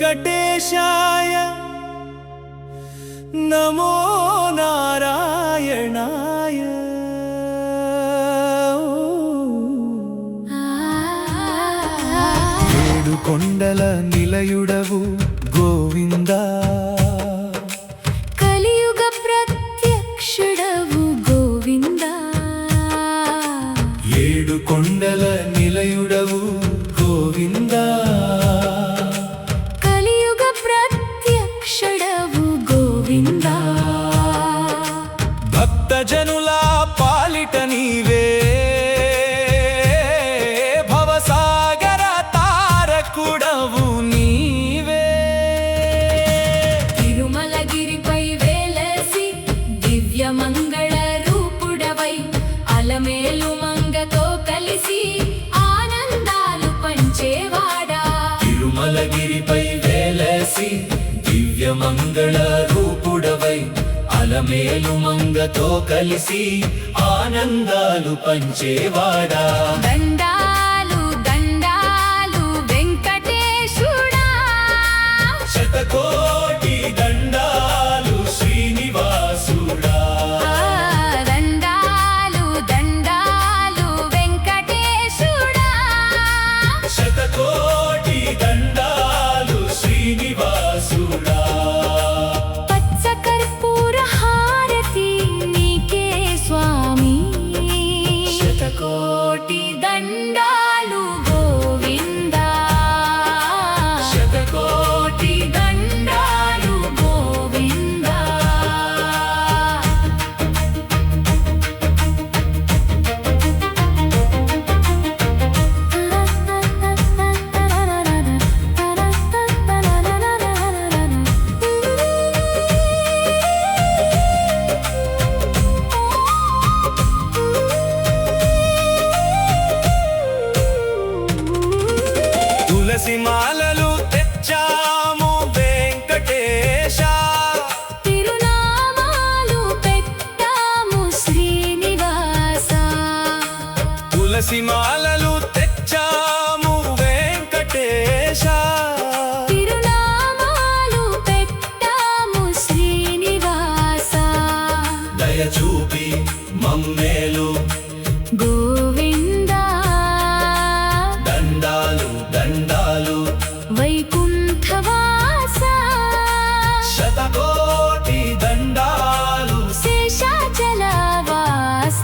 వెంకటేశాయ నమో నారాయణాయ ఏడు కొండల నిలయుడవు గోవిందా కలియుగ ప్రత్యక్షుడవు గోవిందా ఏడు కొండల నిలయుడవు గోవిందా కలియుగ ప్రత్యక్షుడవు గోవిందా భక్తజనుల పాలిట నీవే భవసాగర తారకుడవు నీవే తిరుమలగిరిపై వేలసి దివ్య మంగళ రూపుడవై అలమేలు మంగతో కలిసి ఆనందాలు పంచేవాడా తిరుమలగిరిపై వేలసి దివ్య మంగళ రూపుడవై అలమేలు మంగతో కలిసి ఆనందాలు పంచేవాడా దండాలు దండాలు వెంకటేశుడా శతకోటి దండాలు శ్రీనివాసుడా దండాలు దండాలు వెంకటేశుడా శతకోటి దండాలు శ్రీనివాసుడా పచ్చ కర్పూర హారతి నీకే స్వామి శతకోటి దండాలు గోవిందా శతకోటి దండాలు గోవిందా తులసి మాలలు తెచ్చాము వెంకటేశ తిరునామాలు పెట్టాము శ్రీనివాస తులసి మాలలు తెచ్చాము వెంకటేశ తిరునామాలు పెట్టాము శ్రీనివాస దయ చూపి మమ్మేలు గోవిందా దండాలు దండాలు వైకుంఠవాస శతకోటి దండాలు శేషాచలవాస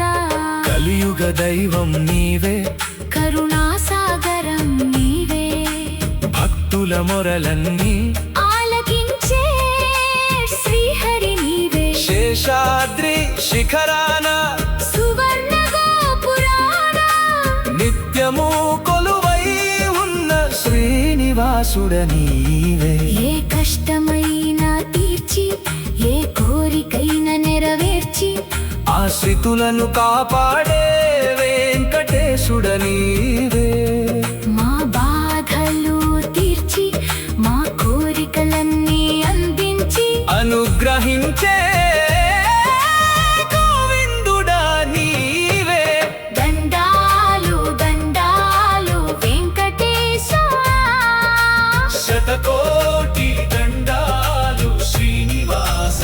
కలియుగ దైవం నీవే కరుణాసాగరం నీవే భక్తుల మొరలన్నీ ఆలకించే శ్రీహరి నీవే శేషాద్రి శిఖరాన సువర్ణ గోపురాన నిత్యము కొలువై ఉన్న శ్రీనివాసుడ నీవే ఏ కష్టమైనా తీర్చి ఏ కోరికైనా నెరవేర్చి ఆశ్రితులను కాపాడే వెంకటేశుడ నీవే మా బాధలు తీర్చి మా కోరికలన్నీ అందించి అనుగ్రహించే గోవిందుడా నీవే దండాలు దండాలు వెంకటేశ శతకోటి దండాలు శ్రీనివాస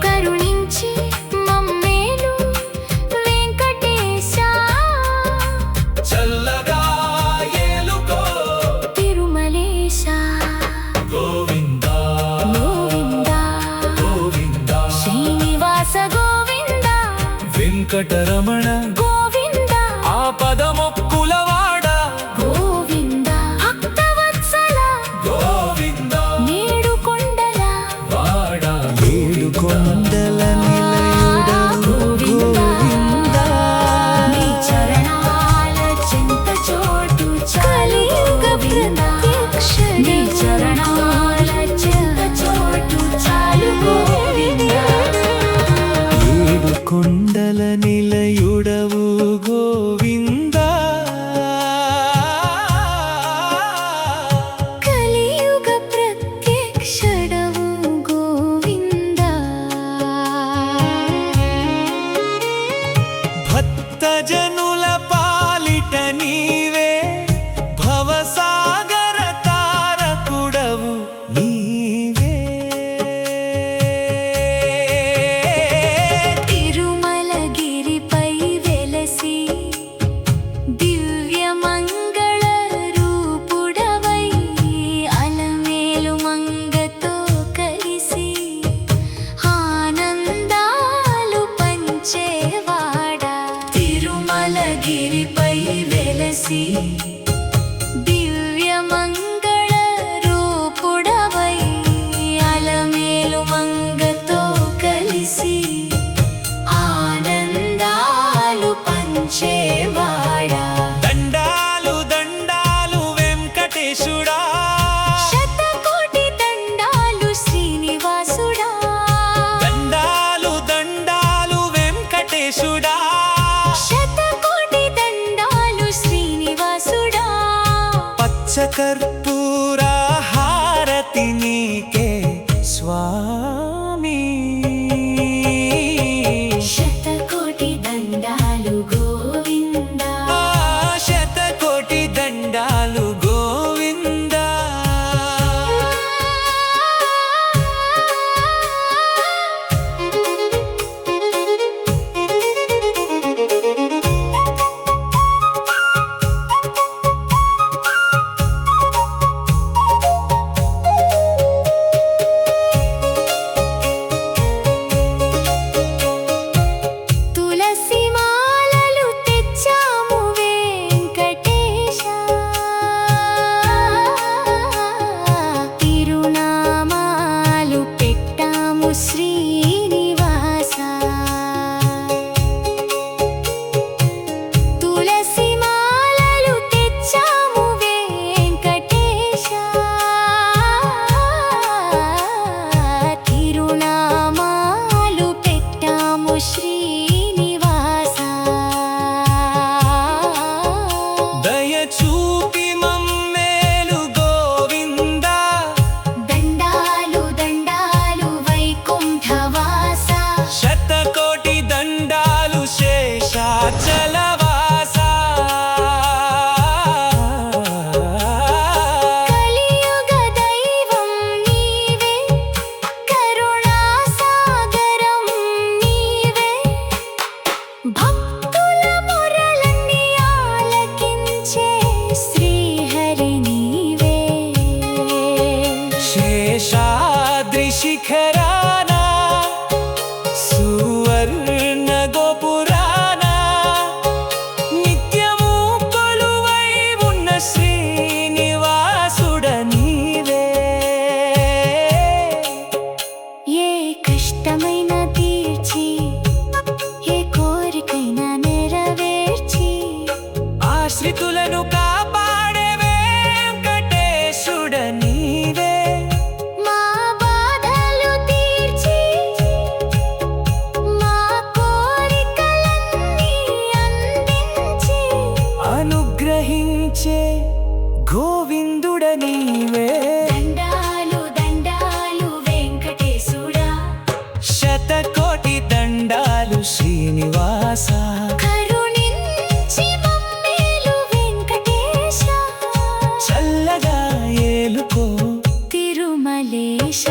కరుణించి మమ్మేలు వెంకటేశ చల్లగా ఏలుకో తిరుమలేశ గోవిందా గోవిందా గోవిందా శ్రీనివాస గోవిందా వెంకటరమణ గోవిందా ఆపదమొక్కులవాడ గోవిందా భక్తవత్సల గోవిందా నేడు కొండల వాడ ఏడు కొండల నిలయుడవు గోవిందా నీ చరణాల చింత చోటు కలియుగ ప్రత్యక్షుడా నీ చరణాల చింత చోటు చాలు గోవిందా ఏడు కొండల నిలయుడవు గోవిందా కలియుగ ప్రత్యక్షుడవు గోవిందా కర్పూర హారతి నీకే స్వామి. శతకోటి దండాలు గోవిందా, శతకోటి దండాలు గోవిందా. తులసి మాలలు తెచ్చాము వెంకటేశ, తిరునామాలు పెట్టాము శ్రీనివాస. తులసి మాలలు తెచ్చాము వెంకటేశ, తిరునామాలు పెట్టాము శ్రీనివాస. దయ చూపి మమ్మేలు గోవిందా, దండాలు దండాలు వైకుంఠవాస, శతకోటి దండాలు శేషాచలవాస. కలియుగ దైవం నీవే, కరుణాసాగరం నీవే, భక్తుల మొరలన్నీ ఆలకించే శ్రీహరి నీవే. శేషాద్రి శిఖరాన సువర్ణ గోపురాన నిత్యము కొలువై ఉన్న శ్రీనివాసుడ నీవే. ఏ కష్టమైనా తీర్చి, ఏ కోరికైనా నెరవేర్చి, ఆశ్రితులను కాపాడే వెంకటేశుడ నీవే. మా బాధలు తీర్చి, మా కోరికలన్నీ అందించి, అనుగ్రహించే గోవిందుడ నీవే. దండాలు దండాలు వెంకటేశుడా, శతకోటి దండాలు శ్రీనివాస. కరుణించి మమ్మేలు వెంకటేశ, చల్లగా ఏలుకో తిరుమలేశ.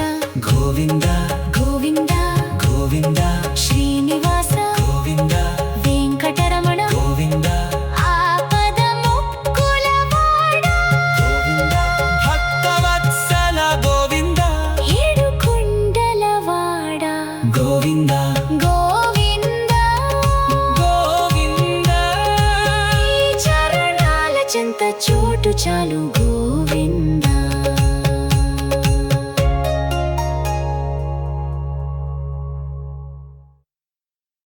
గోవిందా గోవిందా గోవిందా శ్రీనివాస, గోవిందా వెంకటరమణ, గోవిందా ఆపద ముక్కులవాడా, గోవిందా భక్తవత్సల గోవిందా ఏడుకొండలవాడా. గోవిందా గోవిందా గోవిందా. ఈ చరణాల చెంత చోటు చాలు గోవిందా.